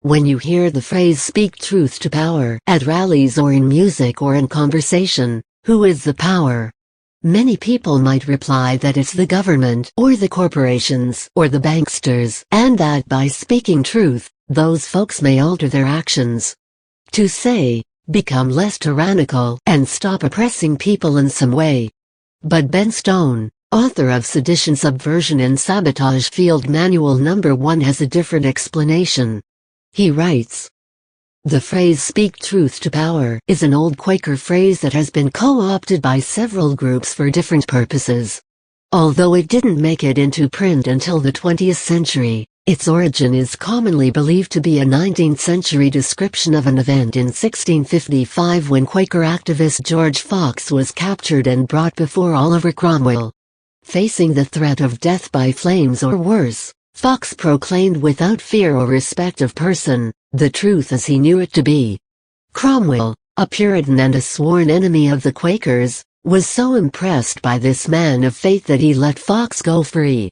When you hear the phrase "speak truth to power" at rallies or in music or in conversation, who is the power? Many people might reply that it's the government or the corporations or the banksters, and that by speaking truth, those folks may alter their actions. To say, become less tyrannical and stop oppressing people in some way. But Ben Stone, author of Sedition, Subversion and Sabotage Field Manual No. 1, has a different explanation. He writes, "The phrase "speak truth to power" is an old Quaker phrase that has been co-opted by several groups for different purposes. Although it didn't make it into print until the 20th century, its origin is commonly believed to be a 19th century description of an event in 1655 when Quaker activist George Fox was captured and brought before Oliver Cromwell. Facing the threat of death by flames or worse, Fox proclaimed without fear or respect of person, the truth as he knew it to be. Cromwell, a Puritan and a sworn enemy of the Quakers, was so impressed by this man of faith that he let Fox go free.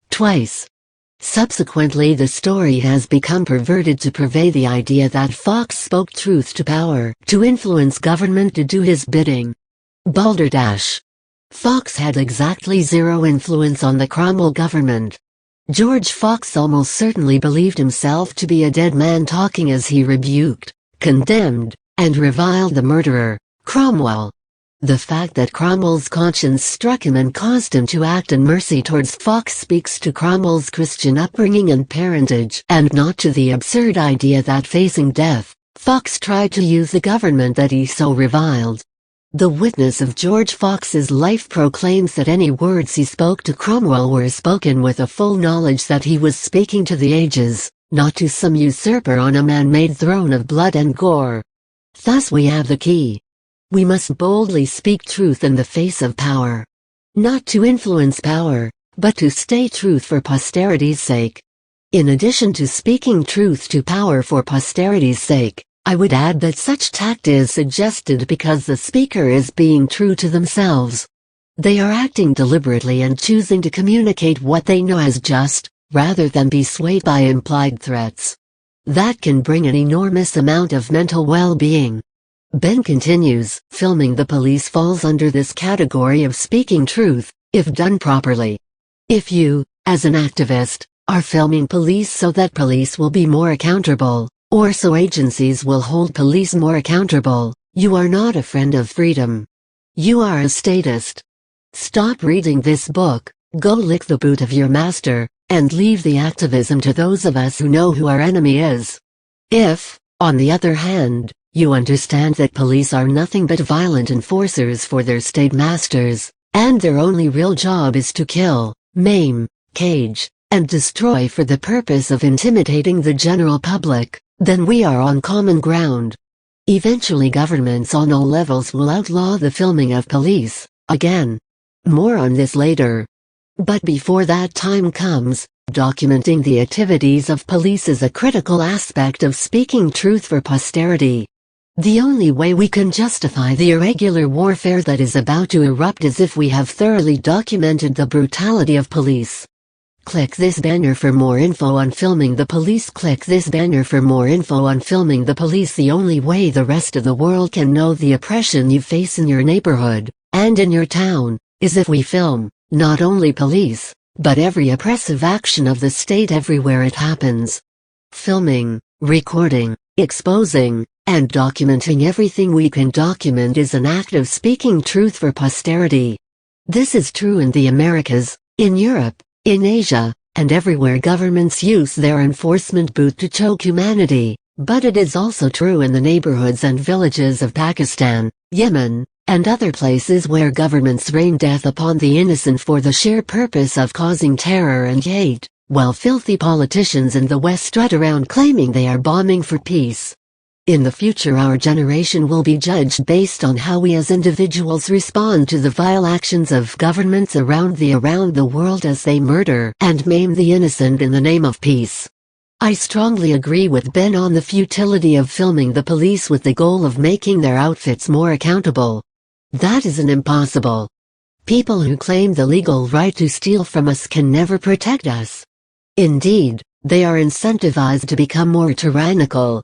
Twice. Subsequently, the story has become perverted to purvey the idea that Fox spoke truth to power, to influence government to do his bidding. Balderdash. Fox had exactly zero influence on the Cromwell government. George Fox almost certainly believed himself to be a dead man talking as he rebuked, condemned, and reviled the murderer, Cromwell. The fact that Cromwell's conscience struck him and caused him to act in mercy towards Fox speaks to Cromwell's Christian upbringing and parentage, and not to the absurd idea that facing death, Fox tried to use the government that he so reviled. The witness of George Fox's life proclaims that any words he spoke to Cromwell were spoken with a full knowledge that he was speaking to the ages, not to some usurper on a man-made throne of blood and gore. Thus we have the key. We must boldly speak truth in the face of power. Not to influence power, but to stay truth for posterity's sake. In addition to speaking truth to power for posterity's sake, I would add that such tact is suggested because the speaker is being true to themselves. They are acting deliberately and choosing to communicate what they know as just, rather than be swayed by implied threats. That can bring an enormous amount of mental well-being. Ben continues, filming the police falls under this category of speaking truth, if done properly. If you, as an activist, are filming police so that police will be more accountable, or so agencies will hold police more accountable, you are not a friend of freedom. You are a statist. Stop reading this book, go lick the boot of your master, and leave the activism to those of us who know who our enemy is. If, on the other hand, you understand that police are nothing but violent enforcers for their state masters, and their only real job is to kill, maim, cage, and destroy for the purpose of intimidating the general public, then we are on common ground. Eventually governments on all levels will outlaw the filming of police, again. More on this later. But before that time comes, documenting the activities of police is a critical aspect of speaking truth for posterity. The only way we can justify the irregular warfare that is about to erupt is if we have thoroughly documented the brutality of police. Click this banner for more info on filming the police. Click this banner for more info on filming the police. The only way the rest of the world can know the oppression you face in your neighborhood, and in your town, is if we film, not only police, but every oppressive action of the state everywhere it happens. Filming, recording, exposing, and documenting everything we can document is an act of speaking truth for posterity. This is true in the Americas, in Europe, in Asia, and everywhere governments use their enforcement boot to choke humanity, but it is also true in the neighborhoods and villages of Pakistan, Yemen, and other places where governments rain death upon the innocent for the sheer purpose of causing terror and hate, while filthy politicians in the West strut around claiming they are bombing for peace. In the future our generation will be judged based on how we as individuals respond to the vile actions of governments around the world as they murder and maim the innocent in the name of peace. I strongly agree with Ben on the futility of filming the police with the goal of making their outfits more accountable. That is an impossible. People who claim the legal right to steal from us can never protect us. Indeed, they are incentivized to become more tyrannical.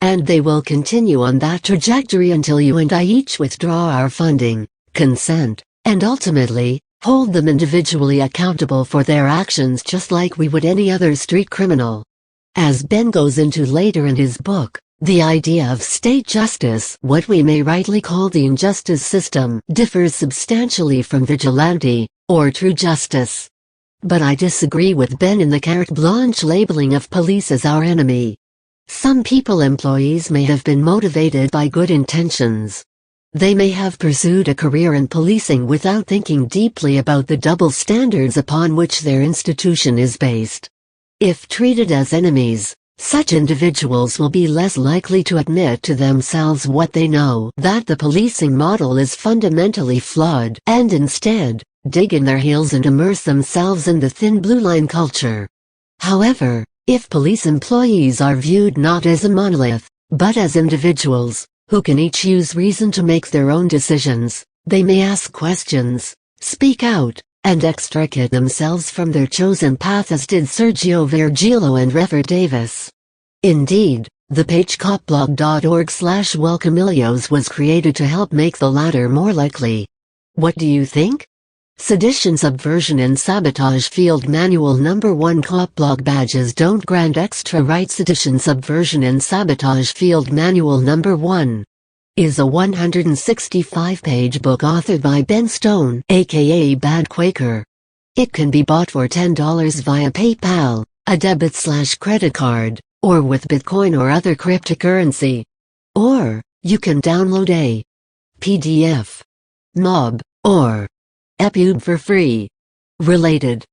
And they will continue on that trajectory until you and I each withdraw our funding, consent, and ultimately, hold them individually accountable for their actions just like we would any other street criminal. As Ben goes into later in his book, the idea of state justice, what we may rightly call the injustice system, differs substantially from vigilante, or true justice. But I disagree with Ben in the carte blanche labeling of police as our enemy. Some employees may have been motivated by good intentions. They may have pursued a career in policing without thinking deeply about the double standards upon which their institution is based. If treated as enemies, such individuals will be less likely to admit to themselves what they know, that the policing model is fundamentally flawed, and instead, dig in their heels and immerse themselves in the thin blue line culture. However, if police employees are viewed not as a monolith, but as individuals, who can each use reason to make their own decisions, they may ask questions, speak out, and extricate themselves from their chosen path as did Sergio Virgilio and Rever Davis. Indeed, the page copblog.org/welcomilios was created to help make the latter more likely. What do you think? Sedition, Subversion and Sabotage Field Manual No. 1 COPBLOCK Badges don't grant extra rights. Sedition, Subversion and Sabotage Field Manual No. 1 is a 165-page book authored by Ben Stone, aka Bad Quaker. It can be bought for $10 via PayPal, a debit/credit card, or with Bitcoin or other cryptocurrency. Or, you can download a PDF, MOB, or EPUB for free. Related